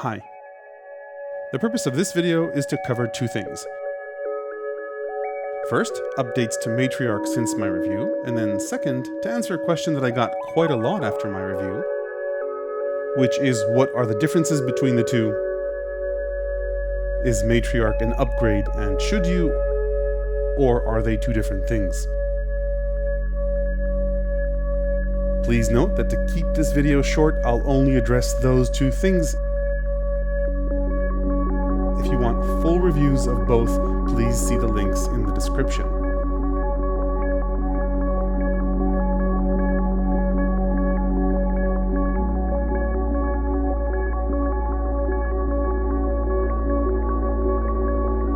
Hi. The purpose of this video is to cover two things. First, updates to Matriarch since my review, and then second, to answer a question that I got quite a lot after my review, which is what are the differences between the two? Is Matriarch an upgrade and should you, or are they two different things? Please note that to keep this video short, I'll only address those two things. If you want full reviews of both, please see the links in the description.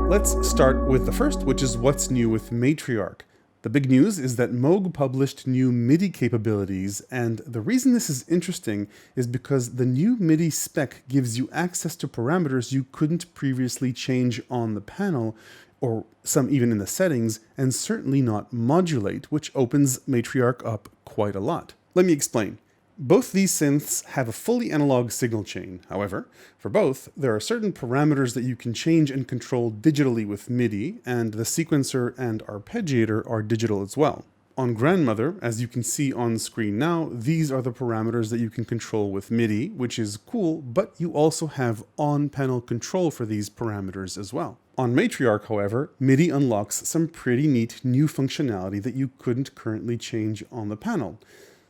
Let's start with the first, which is what's new with Matriarch. The big news is that Moog published new MIDI capabilities, and the reason this is interesting is because the new MIDI spec gives you access to parameters you couldn't previously change on the panel, or some even in the settings, and certainly not modulate, which opens Matriarch up quite a lot. Let me explain. Both these synths have a fully analog signal chain. However, for both, there are certain parameters that you can change and control digitally with MIDI, and the sequencer and arpeggiator are digital as well. On Grandmother, as you can see on screen now, these are the parameters that you can control with MIDI, which is cool, but you also have on-panel control for these parameters as well. On Matriarch, however, MIDI unlocks some pretty neat new functionality that you couldn't currently change on the panel.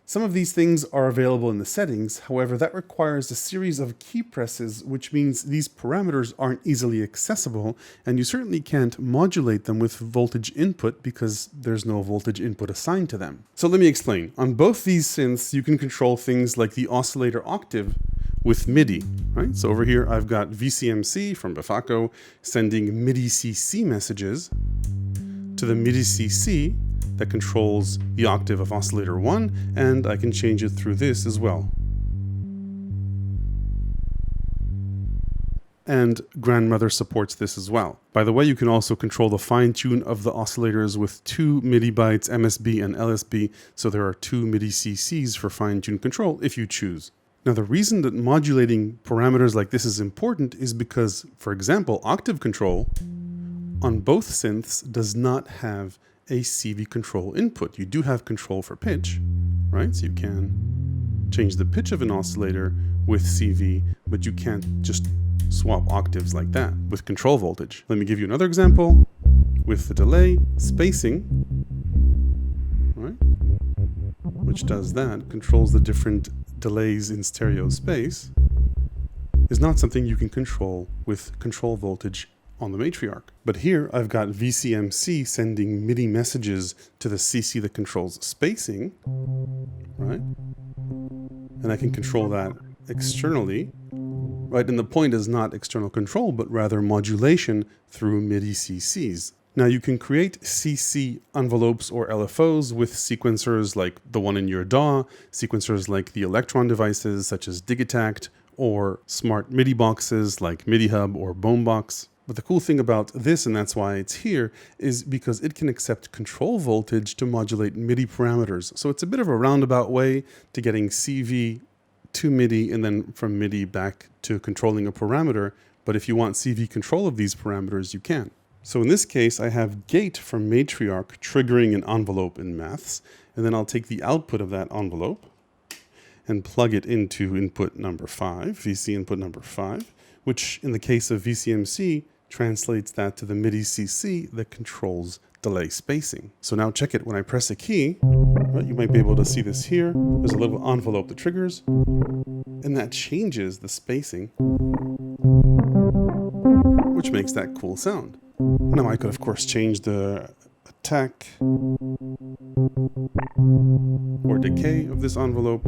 Some of these things are available in the settings, however that requires a series of key presses, which means these parameters aren't easily accessible, and you certainly can't modulate them with voltage input because there's no voltage input assigned to them. So let me explain. On both these synths, you can control things like the oscillator octave with MIDI, right? So over here I've got VCMC from Befaco sending MIDI CC messages to the MIDI CC that controls the octave of oscillator 1, and I can change it through this as well. And Grandmother supports this as well. By the way, you can also control the fine-tune of the oscillators with two MIDI bytes, MSB and LSB, so there are two MIDI CCs for fine-tune control if you choose. Now, the reason that modulating parameters like this is important is because, for example, octave control on both synths does not have a CV control input. You do have control for pitch, right? So you can change the pitch of an oscillator with CV, but you can't just swap octaves like that with control voltage. Let me give you another example with the delay spacing, right? Which does that, controls the different delays in stereo space, is not something you can control with control voltage on the Matriarch. But here I've got VCMC sending MIDI messages to the CC that controls spacing, right? And I can control that externally, right? And the point is not external control, but rather modulation through MIDI CCs. Now you can create CC envelopes or LFOs with sequencers like the one in your DAW, sequencers like the Electron devices such as Digitact, or smart MIDI boxes like MIDI Hub or Bomebox. But the cool thing about this, and that's why it's here, is because it can accept control voltage to modulate MIDI parameters. So it's a bit of a roundabout way to getting CV to MIDI and then from MIDI back to controlling a parameter. But if you want CV control of these parameters, you can. So in this case, I have gate from Matriarch triggering an envelope in maths, and then I'll take the output of that envelope and plug it into input number 5, VC input number 5, which in the case of VCMC, translates that to the MIDI CC that controls delay spacing. So now check it. When I press a key, right, you might be able to see this here. There's a little envelope that triggers, and that changes the spacing, which makes that cool sound. Now I could, of course, change the attack or decay of this envelope.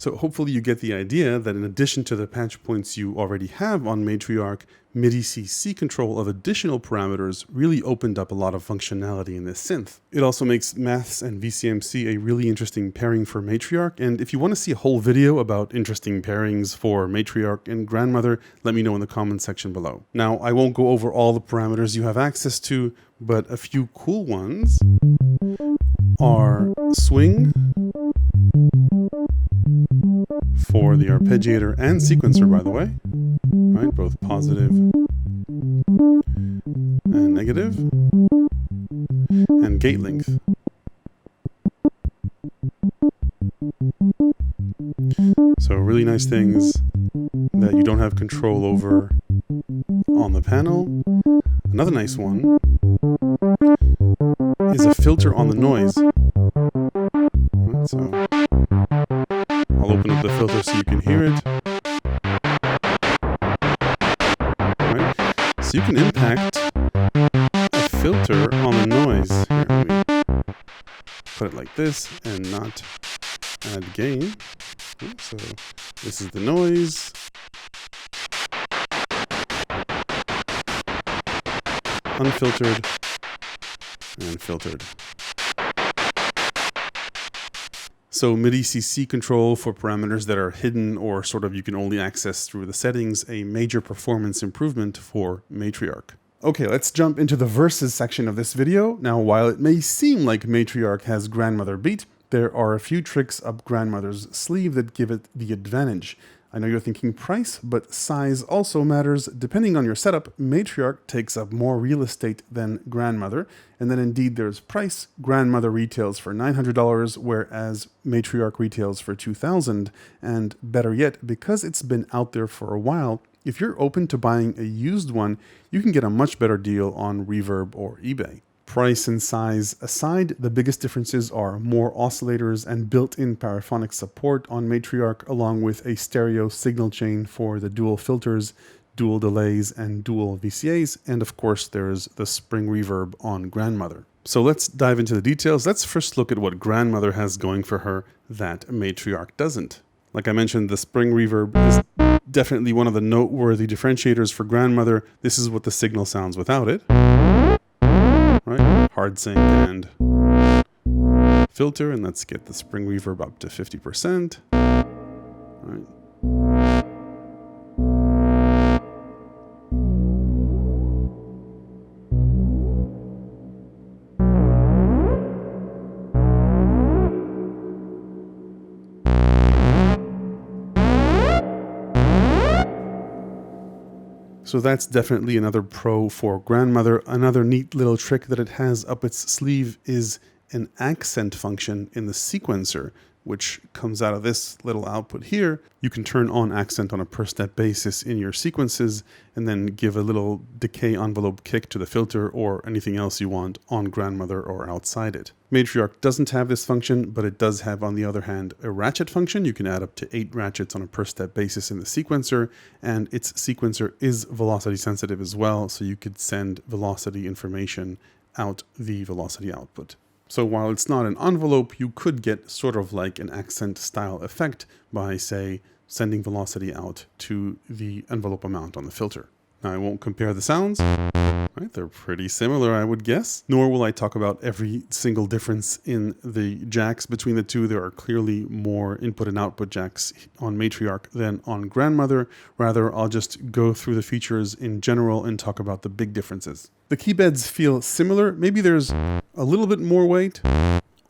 So hopefully you get the idea that in addition to the patch points you already have on Matriarch, MIDI CC control of additional parameters really opened up a lot of functionality in this synth. It also makes maths and VCMC a really interesting pairing for Matriarch, and if you want to see a whole video about interesting pairings for Matriarch and Grandmother, let me know in the comments section below. Now, I won't go over all the parameters you have access to, but a few cool ones are swing for the arpeggiator and sequencer, by the way, right? Both positive and negative, and gate length. So really nice things that you don't have control over on the panel. Another nice one is a filter on the noise. Right, so I'll open up the filter so you can hear it. Right. So you can impact a filter on the noise. Here, let me put it like this and not add gain. So this is the noise. Unfiltered and filtered. So MIDI CC control for parameters that are hidden or sort of you can only access through the settings, a major performance improvement for Matriarch. Okay, let's jump into the verses section of this video. Now, while it may seem like Matriarch has Grandmother beat, there are a few tricks up Grandmother's sleeve that give it the advantage. I know you're thinking price, but size also matters. Depending on your setup, Matriarch takes up more real estate than Grandmother. And then indeed there's price. Grandmother retails for $900, whereas Matriarch retails for $2,000. And better yet, because it's been out there for a while, if you're open to buying a used one, you can get a much better deal on Reverb or eBay. Price and size aside, the biggest differences are more oscillators and built-in paraphonic support on Matriarch, along with a stereo signal chain for the dual filters, dual delays, and dual VCAs, and of course there's the spring reverb on Grandmother. So let's dive into the details. Let's first look at what Grandmother has going for her that Matriarch doesn't. Like I mentioned, the spring reverb is definitely one of the noteworthy differentiators for Grandmother. This is what the signal sounds without it. Right? Hard sync and filter, and let's get the spring reverb up to 50%. Right. So that's definitely another pro for Grandmother. Another neat little trick that it has up its sleeve is an accent function in the sequencer, which comes out of this little output here. You can turn on accent on a per step basis in your sequences and then give a little decay envelope kick to the filter or anything else you want on Grandmother or outside it. Matriarch doesn't have this function, but it does have, on the other hand, a ratchet function. You can add up to 8 ratchets on a per step basis in the sequencer, and its sequencer is velocity sensitive as well, so you could send velocity information out the velocity output. So while it's not an envelope, you could get sort of like an accent style effect by, say, sending velocity out to the envelope amount on the filter. Now I won't compare the sounds, right? They're pretty similar, I would guess. Nor will I talk about every single difference in the jacks between the two. There are clearly more input and output jacks on Matriarch than on Grandmother. Rather, I'll just go through the features in general and talk about the big differences. The keybeds feel similar. Maybe there's a little bit more weight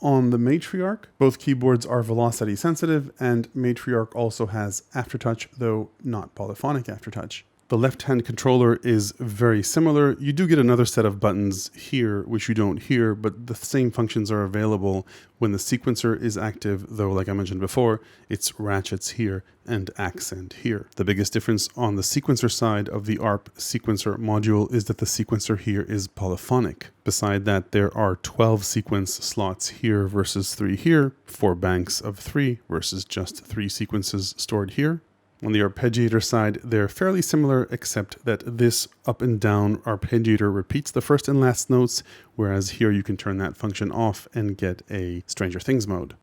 on the Matriarch. Both keyboards are velocity sensitive, and Matriarch also has aftertouch, though not polyphonic aftertouch. The left-hand controller is very similar. You do get another set of buttons here, which you don't hear, but the same functions are available when the sequencer is active, though, like I mentioned before, it's ratchets here and accent here. The biggest difference on the sequencer side of the ARP sequencer module is that the sequencer here is polyphonic. Beside that, there are 12 sequence slots here versus 3 here, 4 banks of 3 versus just 3 sequences stored here. On the arpeggiator side, they're fairly similar, except that this up and down arpeggiator repeats the first and last notes, whereas here you can turn that function off and get a Stranger Things mode.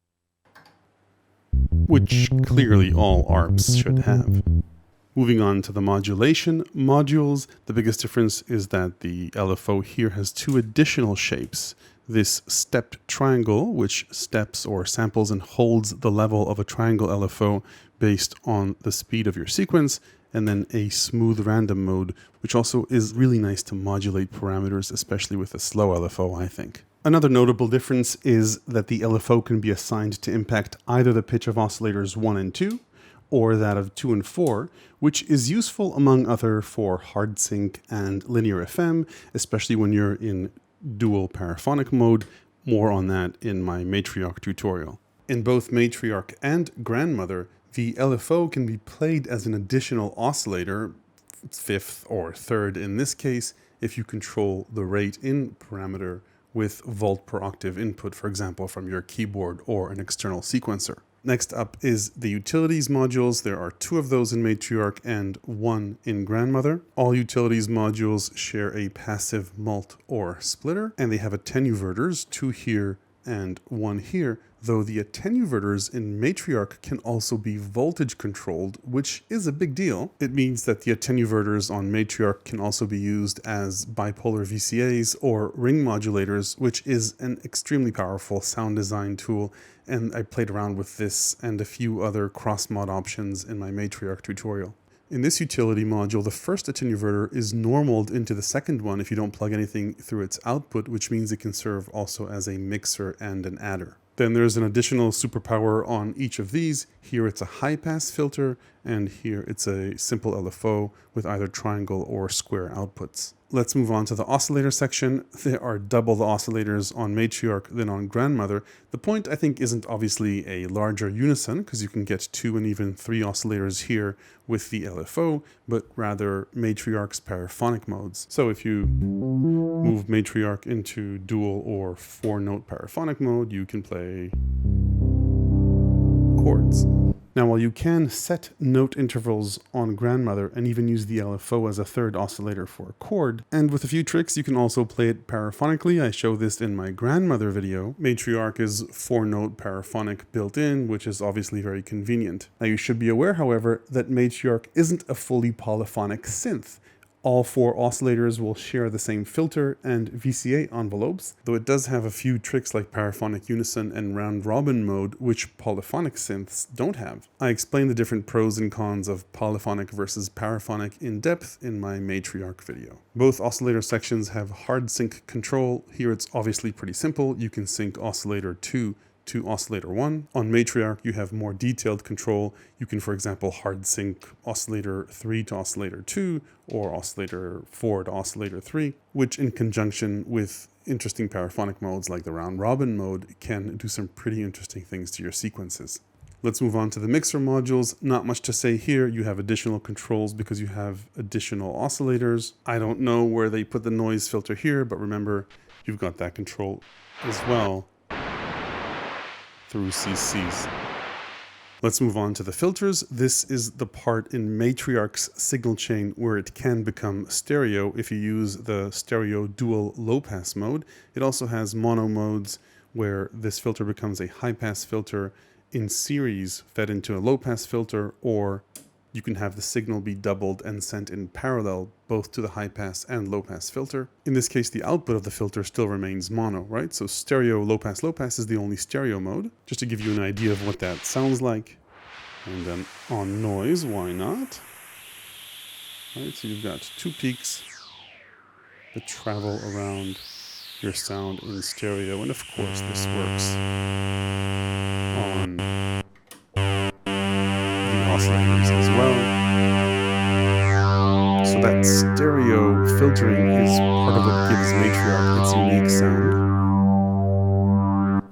which clearly all ARPs should have. Moving on to the modulation modules, the biggest difference is that the LFO here has two additional shapes. This stepped triangle, which steps or samples and holds the level of a triangle LFO based on the speed of your sequence, and then a smooth random mode, which also is really nice to modulate parameters, especially with a slow LFO, I think. Another notable difference is that the LFO can be assigned to impact either the pitch of oscillators 1 and 2, or that of 2 and 4, which is useful among other for hard sync and linear FM, especially when you're in dual paraphonic mode. More on that in my Matriarch tutorial. In both Matriarch and Grandmother, the LFO can be played as an additional oscillator, fifth or third in this case, if you control the rate in parameter with volt per octave input, for example, from your keyboard or an external sequencer. Next up is the utilities modules. There are 2 of those in Matriarch and 1 in Grandmother. All utilities modules share a passive mult or splitter, and they have attenuverters, 2 here and 1 here, though the attenuverters in Matriarch can also be voltage controlled, which is a big deal. It means that the attenuverters on Matriarch can also be used as bipolar VCAs or ring modulators, which is an extremely powerful sound design tool, and I played around with this and a few other cross-mod options in my Matriarch tutorial. In this utility module, the first attenuverter is normaled into the second one if you don't plug anything through its output, which means it can serve also as a mixer and an adder. Then there's an additional superpower on each of these. Here it's a high-pass filter, and here it's a simple LFO with either triangle or square outputs. Let's move on to the oscillator section. There are double the oscillators on Matriarch than on Grandmother. The point, I think, isn't obviously a larger unison, because you can get 2 and even 3 oscillators here with the LFO, but rather Matriarch's paraphonic modes. So if you move Matriarch into dual or 4-note paraphonic mode, you can play chords. Now, while you can set note intervals on Grandmother and even use the LFO as a third oscillator for a chord, and with a few tricks you can also play it paraphonically. I show this in my Grandmother video. Matriarch is 4-note paraphonic built in, which is obviously very convenient. Now, you should be aware, however, that Matriarch isn't a fully polyphonic synth. All 4 oscillators will share the same filter and VCA envelopes, though it does have a few tricks like paraphonic unison and round-robin mode, which polyphonic synths don't have. I explain the different pros and cons of polyphonic versus paraphonic in depth in my Matriarch video. Both oscillator sections have hard sync control. Here it's obviously pretty simple. You can sync oscillator 2 to oscillator 1. On Matriarch, you have more detailed control. You can, for example, hard sync oscillator 3 to oscillator 2 or oscillator 4 to oscillator 3, which in conjunction with interesting paraphonic modes like the round-robin mode can do some pretty interesting things to your sequences. Let's move on to the mixer modules. Not much to say here. You have additional controls because you have additional oscillators. I don't know where they put the noise filter here, but remember, you've got that control as well through CCs. Let's move on to the filters. This is the part in Matriarch's signal chain where it can become stereo if you use the stereo dual low-pass mode. It also has mono modes where this filter becomes a high-pass filter in series fed into a low-pass filter, or you can have the signal be doubled and sent in parallel both to the high-pass and low-pass filter. In this case, the output of the filter still remains mono, right? So stereo low-pass is the only stereo mode, just to give you an idea of what that sounds like. And then on noise, why not? Right, so you've got 2 peaks that travel around your sound in stereo, and of course this works on oscillators as well. So that stereo filtering is part of what gives Matriarch its unique sound.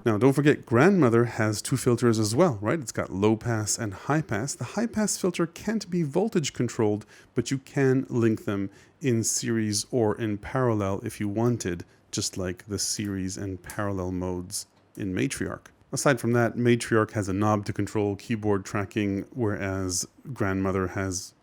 Now, don't forget, Grandmother has 2 filters as well, right? It's got low pass and high pass. The high pass filter can't be voltage controlled, but you can link them in series or in parallel if you wanted, just like the series and parallel modes in Matriarch. Aside from that, Matriarch has a knob to control keyboard tracking, whereas Grandmother has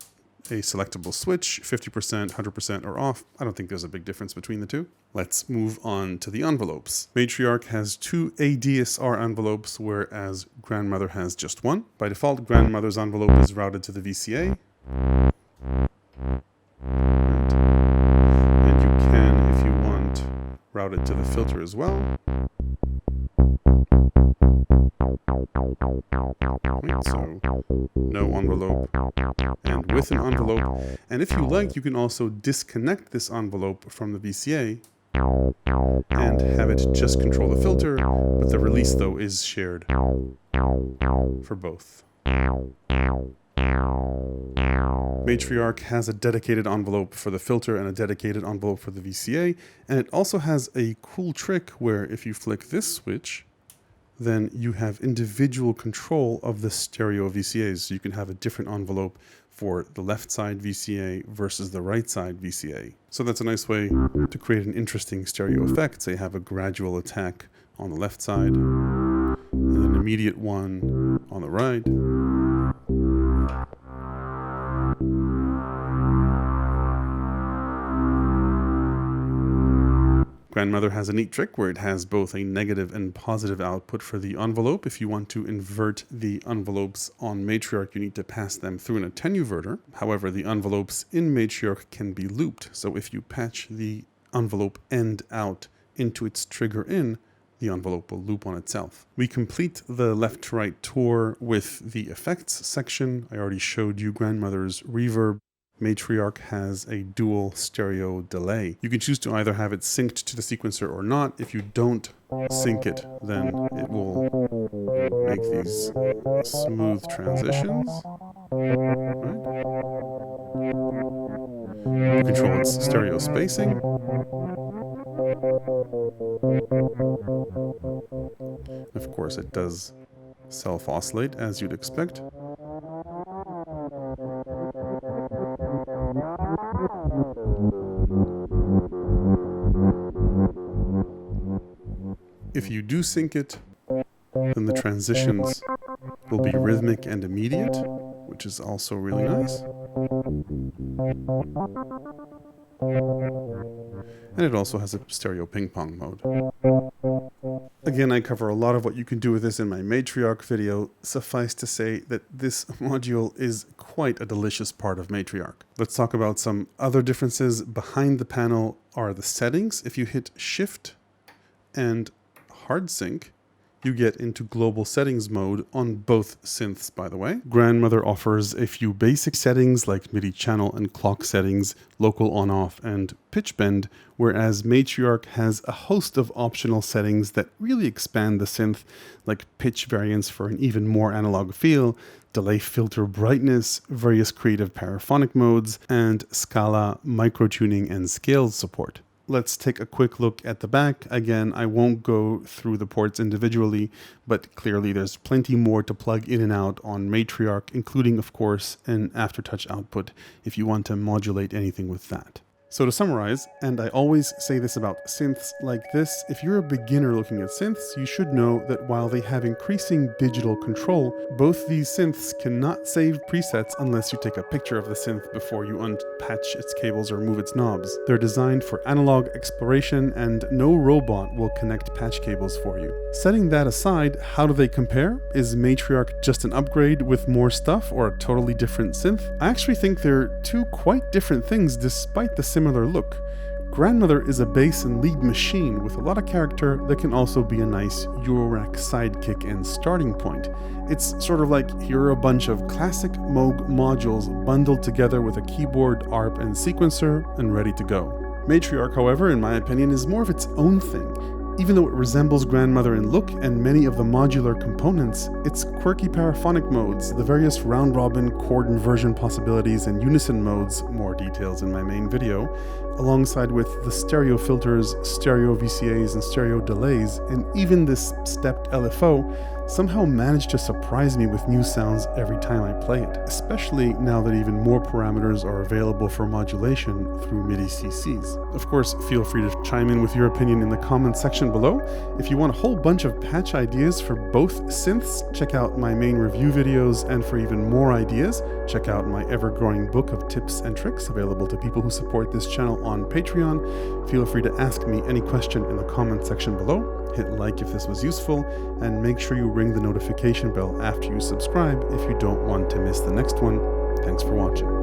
a selectable switch, 50%, 100%, or off. I don't think there's a big difference between the two. Let's move on to the envelopes. Matriarch has 2 ADSR envelopes, whereas Grandmother has just one. By default, Grandmother's envelope is routed to the VCA. And you can, if you want, route it to the filter as well. So, no envelope, and with an envelope. And if you like, you can also disconnect this envelope from the VCA and have it just control the filter, but the release, though, is shared for both. Matriarch has a dedicated envelope for the filter and a dedicated envelope for the VCA, and it also has a cool trick where if you flick this switch, then you have individual control of the stereo VCAs. So you can have a different envelope for the left side VCA versus the right side VCA. So that's a nice way to create an interesting stereo effect. Say have a gradual attack on the left side, and an immediate one on the right. Grandmother has a neat trick where it has both a negative and positive output for the envelope. If you want to invert the envelopes on Matriarch, you need to pass them through an attenuverter. However, the envelopes in Matriarch can be looped. So if you patch the envelope end out into its trigger in, the envelope will loop on itself. We complete the left-to-right tour with the effects section. I already showed you Grandmother's reverb. Matriarch has a dual stereo delay. You can choose to either have it synced to the sequencer or not. If you don't sync it, then it will make these smooth transitions. Right? You control its stereo spacing. Of course, it does self-oscillate, as you'd expect. If you do sync it, then the transitions will be rhythmic and immediate, which is also really nice. And it also has a stereo ping-pong mode. Again, I cover a lot of what you can do with this in my Matriarch video. Suffice to say that this module is quite a delicious part of Matriarch. Let's talk about some other differences. Behind the panel are the settings. If you hit Shift and Hard Sync, you get into global settings mode on both synths, by the way. Grandmother offers a few basic settings like MIDI channel and clock settings, local on-off, and pitch bend, whereas Matriarch has a host of optional settings that really expand the synth, like pitch variance for an even more analog feel, delay filter brightness, various creative paraphonic modes, and Scala microtuning and scales support. Let's take a quick look at the back. Again, I won't go through the ports individually, but clearly there's plenty more to plug in and out on Matriarch, including, of course, an aftertouch output if you want to modulate anything with that. So to summarize, and I always say this about synths like this, if you're a beginner looking at synths, you should know that while they have increasing digital control, both these synths cannot save presets unless you take a picture of the synth before you unpatch its cables or move its knobs. They're designed for analog exploration, and no robot will connect patch cables for you. Setting that aside, how do they compare? Is Matriarch just an upgrade with more stuff or a totally different synth? I actually think they're two quite different things despite the similar look. Grandmother is a bass and lead machine with a lot of character that can also be a nice Eurorack sidekick and starting point. It's sort of like here are a bunch of classic Moog modules bundled together with a keyboard, ARP, and sequencer and ready to go. Matriarch, however, in my opinion, is more of its own thing. Even though it resembles Grandmother in look and many of the modular components, its quirky paraphonic modes, the various round-robin chord inversion possibilities and unison modes, more details in my main video, alongside with the stereo filters, stereo VCAs, and stereo delays, and even this stepped LFO, somehow managed to surprise me with new sounds every time I play it, especially now that even more parameters are available for modulation through MIDI CCs. Of course, feel free to chime in with your opinion in the comments section below. If you want a whole bunch of patch ideas for both synths, check out my main review videos, and for even more ideas, check out my ever-growing book of tips and tricks available to people who support this channel on Patreon. Feel free to ask me any question in the comments section below. Hit like if this was useful, and make sure you ring the notification bell after you subscribe if you don't want to miss the next one. Thanks for watching.